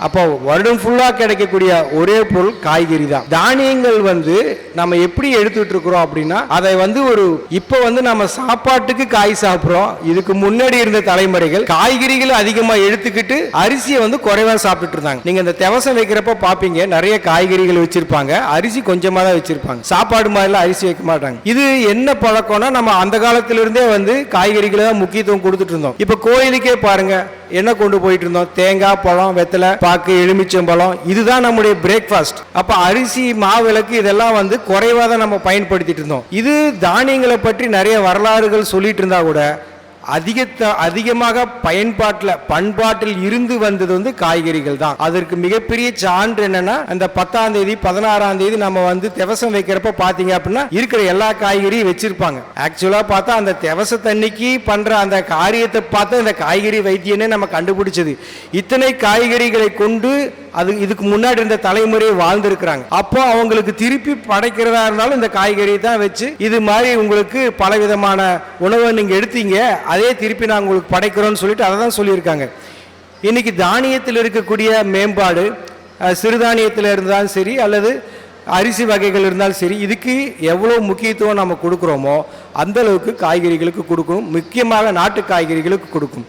அப்போ வருடம் ஃபுல்லாக கிடைக்கக்கூடிய ஒரே பொருள் காய்கறி தான். தானியங்கள் நம்ம எப்படி எடுத்துட்டு இருக்கிறோம் அப்படின்னா, அதை இப்போ நம்ம சாப்பாட்டுக்கு காய் சாப்பிட்றோம். இதுக்கு முன்னாடி இருந்த தலைமுறைகள் காய்கறிகள் அதிகமாக எடுத்துக்கிட்டு அரிசியை குறைவா சாப்பிட்டு இருந்தாங்க. நீங்க இந்த தெவசம் வைக்கிறப்ப பாப்பீங்க, நிறைய காய்கறிகள் வச்சிருப்பாங்க, அரிசி கொஞ்சமா தான் வச்சிருப்பாங்க. சாப்பாடு மாதிரிலாம் அரிசி வைக்க மாட்டாங்க. இது என்ன பழக்கம்னா, நம்ம அந்த காலத்திலிருந்தே காய்கறிகளை தான் முக்கியத்துவம் கொடுத்துட்டு இருந்தோம். இப்ப கோயிலுக்கே பாருங்க, என்ன கொண்டு போயிட்டு இருந்தோம்? தேங்காய், பழம், வெத்தலை பாக்கு, எலுமிச்சம்பழம், இதுதான் நம்முடைய பிரேக்ஃபாஸ்ட். அப்ப அரிசி, மாவிளக்கு இதெல்லாம் குறைவா தான் நம்ம பயன்படுத்திட்டு இருந்தோம். இது தானியங்களை பற்றி நிறைய வரலாறுகள் சொல்லிட்டு இருந்தா கூட அதிகமாக பண்பாட்டில் இருந்து வந்தது காய்கறிகள் தான். அதற்கு மிகப்பெரிய சான்று என்னன்னா, அந்த 10ஆம் தேதி 16ஆம் தேதி நம்ம தெவசம் வைக்கிறப்ப பாத்தீங்க அப்படின்னா இருக்கிற எல்லா காய்கறியும் வச்சிருப்பாங்க. ஆக்சுவலா பார்த்தா அந்த தெவச தண்ணிக்கு பண்ற அந்த காரியத்தை பார்த்து அந்த காய்கறி வைத்தியனே நம்ம கண்டுபிடிச்சது. இத்தனை காய்கறிகளை கொண்டு இதுக்கு முன்னாடி இருந்த தலைமுறை வாழ்ந்திருக்கிறாங்க. அப்போ அவங்களுக்கு திருப்பி படைக்கிறதா இருந்தாலும் இந்த காய்கறியை தான் வச்சு, இது மாதிரி உங்களுக்கு பல விதமான உணவை நீங்க எடுத்தீங்க, அதே திருப்பி நான் உங்களுக்கு படைக்கிறோம்னு சொல்லிட்டு அதை தான் சொல்லியிருக்காங்க. இன்னைக்கு தானியத்தில் இருக்கக்கூடிய மேம்பாடு, சிறுதானியத்தில் இருந்தாலும் சரி அல்லது அரிசி வகைகள் இருந்தாலும் சரி, இதுக்கு எவ்வளோ முக்கியத்துவம் நம்ம கொடுக்குறோமோ அந்த அளவுக்கு காய்கறிகளுக்கு கொடுக்கணும். முக்கியமாக நாட்டு காய்கறிகளுக்கு கொடுக்கும்.